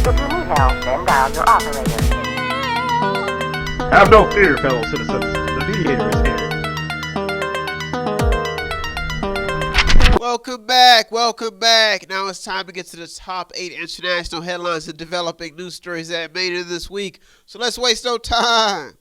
If you need help, then dial your operator. Have no fear, fellow citizens. The Mediator is here. Welcome back. Now it's time to get to the top 8 international headlines and developing news stories that made it this week. So let's waste no time.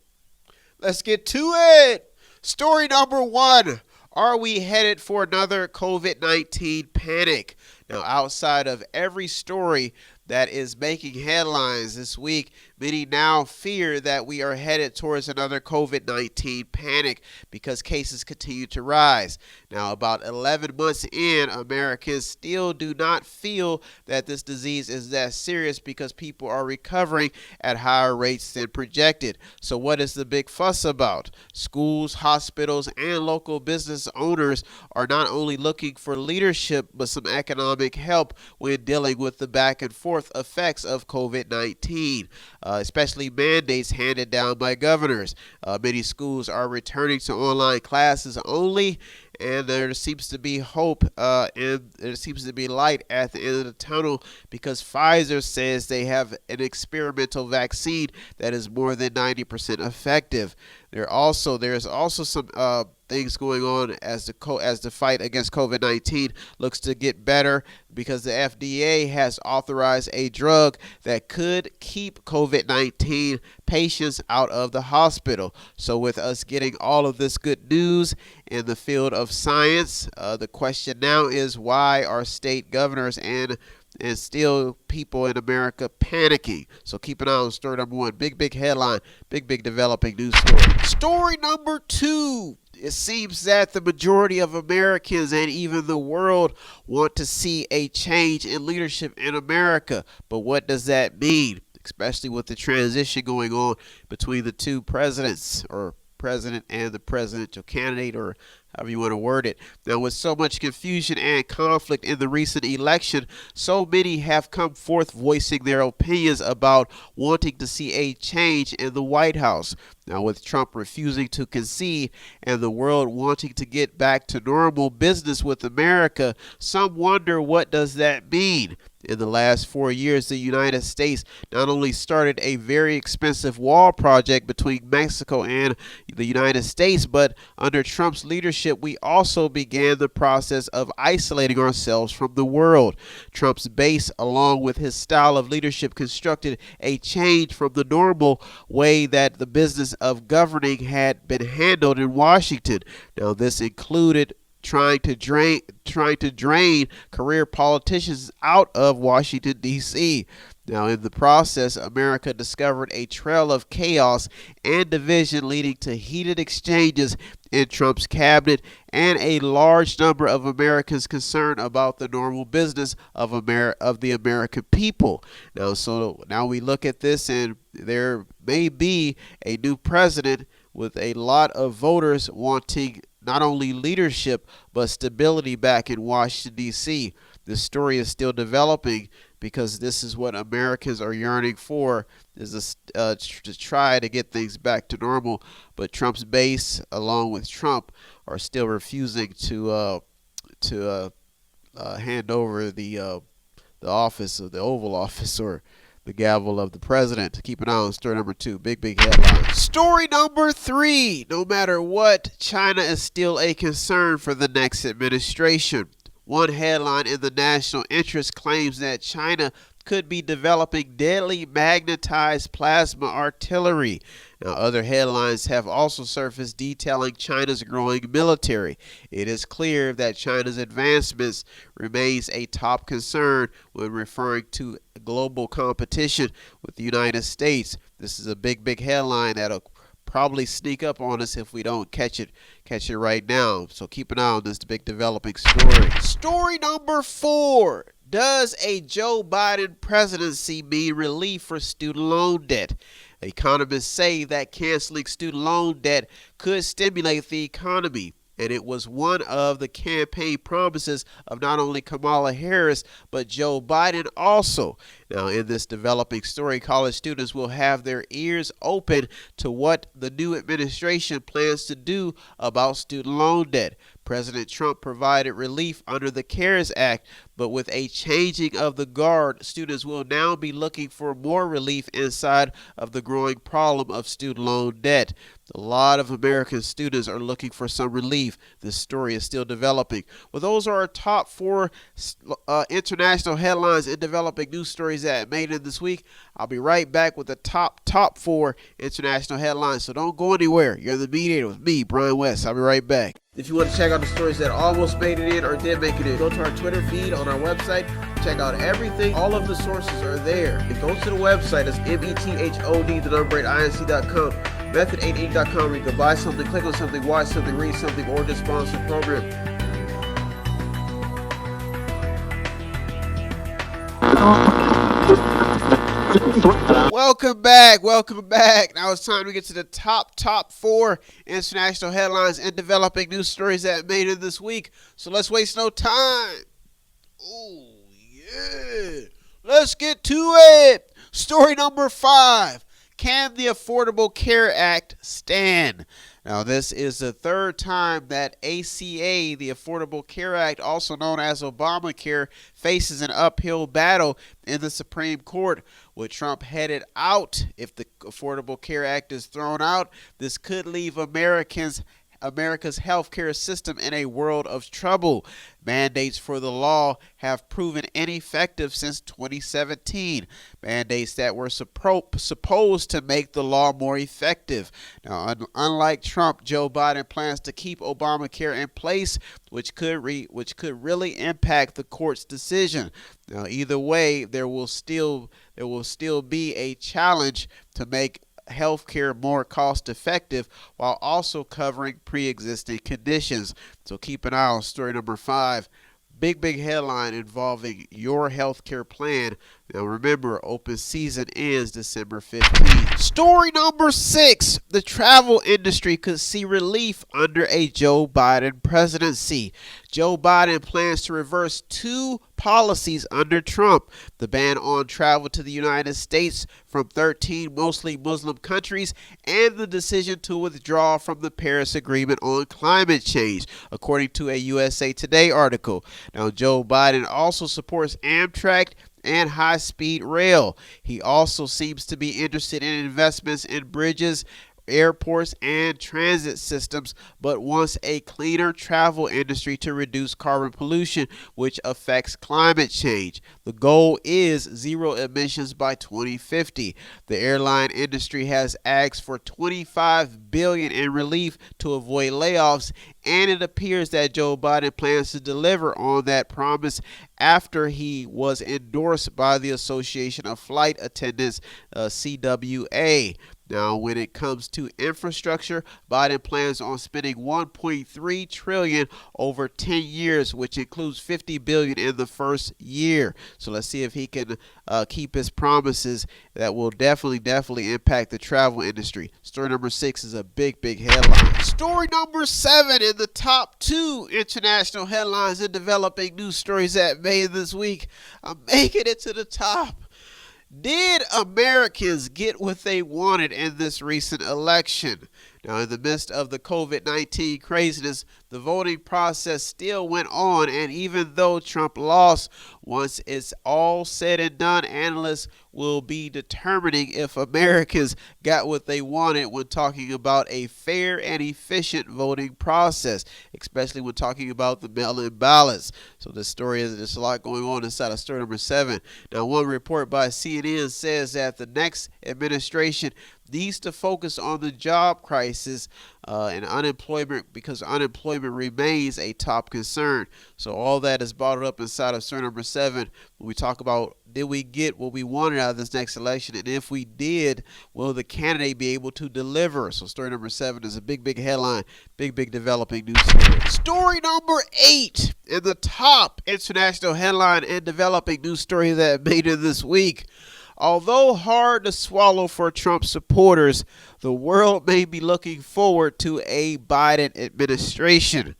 Let's get to it. Story number 1. Are we headed for another COVID-19 panic? Now, outside of every story that is making headlines this week, many now fear that we are headed towards another COVID-19 panic because cases continue to rise. Now, about 11 months in, Americans still do not feel that this disease is that serious because people are recovering at higher rates than projected. So what is the big fuss about? Schools, hospitals, and local business owners are not only looking for leadership, but some economic help when dealing with the back and forth effects of COVID-19, especially mandates handed down by governors. Many schools are returning to online classes only, and there seems to be hope and there seems to be light at the end of the tunnel because Pfizer says they have an experimental vaccine that is more than 90% effective. There's also some things going on as the fight against COVID-19 looks to get better because the FDA has authorized a drug that could keep COVID-19 patients out of the hospital. So with us getting all of this good news in the field of science, the question now is, why are state governors and still people in America panicking? So keep an eye on story number 1. Big headline, big developing news story. Story number 2. It seems that the majority of Americans and even the world want to see a change in leadership in America. But what does that mean? Especially with the transition going on between the two presidents, or president and the presidential candidate, or however you want to word it. Now, with so much confusion and conflict in the recent election, so many have come forth voicing their opinions about wanting to see a change in the White House. Now, with Trump refusing to concede and the world wanting to get back to normal business with America, some wonder, what does that mean? In the last 4 years, the United States not only started a very expensive wall project between Mexico and the United States, but under Trump's leadership, we also began the process of isolating ourselves from the world. Trump's base, along with his style of leadership, constructed a change from the normal way that the business of governing had been handled in Washington. Now, this included trying to drain career politicians out of Washington, D.C. Now, in the process, America discovered a trail of chaos and division, leading to heated exchanges in Trump's cabinet and a large number of Americans concerned about the normal business of the American people. Now we look at this, and there may be a new president with a lot of voters wanting not only leadership but stability back in Washington, D.C. This story is still developing because this is what Americans are yearning for, is to try to get things back to normal. But Trump's base, along with Trump, are still refusing to hand over the office of the Oval Office, or the gavel of the president. Keep an eye on story number 2. Big headline. Story number 3. No matter what, China is still a concern for the next administration. One headline in the national interest claims that China could be developing deadly magnetized plasma artillery. Now, other headlines have also surfaced detailing China's growing military. It is clear that China's advancements remains a top concern when referring to global competition with the United States. This is a big headline that'll probably sneak up on us if we don't catch it right now. So keep an eye on this big developing story. Story number 4. Does a Joe Biden presidency mean relief for student loan debt? Economists say that canceling student loan debt could stimulate the economy, and it was one of the campaign promises of not only Kamala Harris, but Joe Biden also. Now, in this developing story, college students will have their ears open to what the new administration plans to do about student loan debt. President Trump provided relief under the CARES Act, but with a changing of the guard, students will now be looking for more relief inside of the growing problem of student loan debt. A lot of American students are looking for some relief. This story is still developing. Well, those are our top 4 international headlines and developing news stories that made it this week. I'll be right back with the top 4 international headlines, so don't go anywhere. You're the Mediator with me, Brian West. I'll be right back. If you want to check out the stories that almost made it in or did make it in, go to our Twitter feed on our website. Check out everything. All of the sources are there. And go to the website. It's method8inc.com. Method8inc.com, where you can buy something, click on something, watch something, read something, or just sponsor a program. Welcome back. Now it's time to get to the top 4 international headlines and developing news stories that made it this week. So let's waste no time. Oh, yeah. Let's get to it. Story number 5. Can the Affordable Care Act stand? Now, this is the 3rd time that ACA, the Affordable Care Act, also known as Obamacare, faces an uphill battle in the Supreme Court. With Trump headed out, if the Affordable Care Act is thrown out, this could leave America's healthcare system in a world of trouble. Mandates for the law have proven ineffective since 2017. Mandates that were supposed to make the law more effective. Now, unlike Trump, Joe Biden plans to keep Obamacare in place, which could really impact the court's decision. Now, either way, there will still be a challenge to make healthcare more cost effective while also covering pre-existing conditions. So keep an eye on story number 5. Big headline involving your healthcare plan. Now remember, open season ends December 15th. Story number 6. The travel industry could see relief under a Joe Biden presidency. Joe Biden plans to reverse 2 policies under Trump: the ban on travel to the United States from 13 mostly Muslim countries, and the decision to withdraw from the Paris Agreement on climate change, according to a USA Today article. Now, Joe Biden also supports Amtrak and high-speed rail. He also seems to be interested in investments in bridges, airports, and transit systems, but wants a cleaner travel industry to reduce carbon pollution, which affects climate change. The goal is zero emissions by 2050. The airline industry has asked for $25 billion in relief to avoid layoffs, and it appears that Joe Biden plans to deliver on that promise after he was endorsed by the Association of Flight Attendants, CWA. Now, when it comes to infrastructure, Biden plans on spending $1.3 trillion over 10 years, which includes $50 billion in the first year. So let's see if he can keep his promises. That will definitely impact the travel industry. Story number 6 is a big headline. Story number 7 in the top 2 international headlines and developing news stories that made this week. I'm making it to the top. Did Americans get what they wanted in this recent election? Now, in the midst of the COVID-19 craziness, the voting process still went on, and even though Trump lost, once it's all said and done, analysts will be determining if Americans got what they wanted when talking about a fair and efficient voting process, especially when talking about the mail-in ballots. So this story there's a lot going on inside of story number 7. Now, one report by CNN says that the next administration needs to focus on the job crisis and unemployment, because unemployment remains a top concern. So all that is bottled up inside of story number 7 when we talk about, did we get what we wanted out of this next election? And if we did, will the candidate be able to deliver? So story number 7 is a big headline, big developing news story. Story number 8 in the top international headline and developing news story that made it this week. Although hard to swallow for Trump supporters, the world may be looking forward to a Biden administration.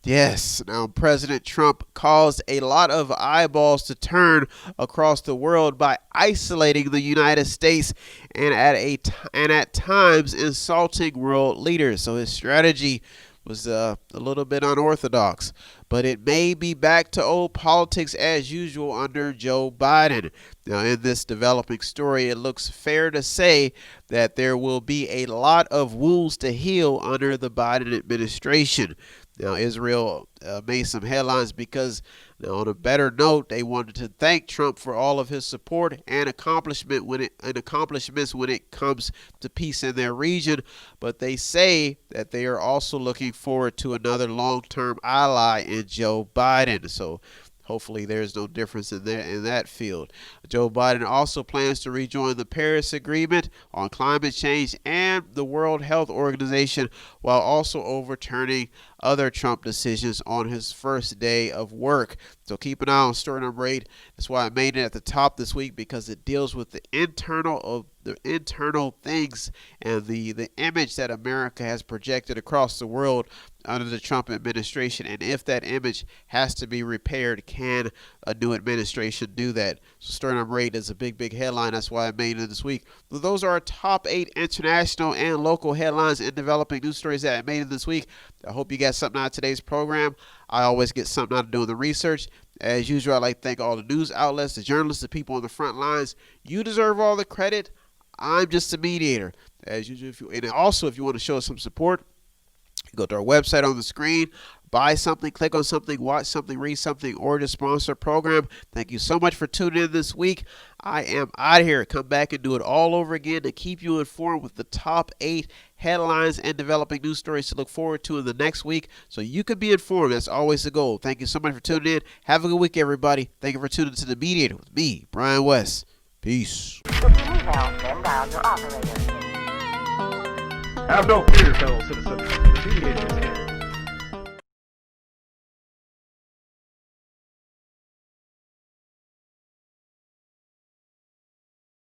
Yes, now President Trump caused a lot of eyeballs to turn across the world by isolating the United States and at times insulting world leaders. So his strategy was a little bit unorthodox, but it may be back to old politics as usual under Joe Biden. Now, in this developing story, it looks fair to say that there will be a lot of wounds to heal under the Biden administration. Now, Israel made some headlines because, on a better note, they wanted to thank Trump for all of his support and accomplishments when it comes to peace in their region. But they say that they are also looking forward to another long-term ally in Joe Biden. So hopefully there's no difference in that field. Joe Biden also plans to rejoin the Paris Agreement on climate change and the World Health Organization, while also overturning other Trump decisions on his first day of work. So keep an eye on story number 8. That's why I made it at the top this week, because it deals with the internal things and the image that America has projected across the world under the Trump administration, and if that image has to be repaired, can a new administration do that? So story number 8 is a big headline. That's why I made it this week. So those are our top 8 international and local headlines and developing news stories that I made it this week. I hope you got something out of today's program. I always get something out of doing the research. As usual, I'd like to thank all the news outlets, the journalists, the people on the front lines. You deserve all the credit. I'm just a mediator. As usual, and also if you want to show us some support, go to our website on the screen, buy something, click on something, watch something, read something, or just sponsor a program. Thank you so much for tuning in this week. I am out of here. Come back and do it all over again to keep you informed with the top 8 headlines and developing news stories to look forward to in the next week, so you can be informed. That's always the goal. Thank you so much for tuning in. Have a good week, everybody. Thank you for tuning to The Mediator with me, Brian West. Peace. If you need help, then dial your operator. Have no fear, fellow citizens. The Mediator is here.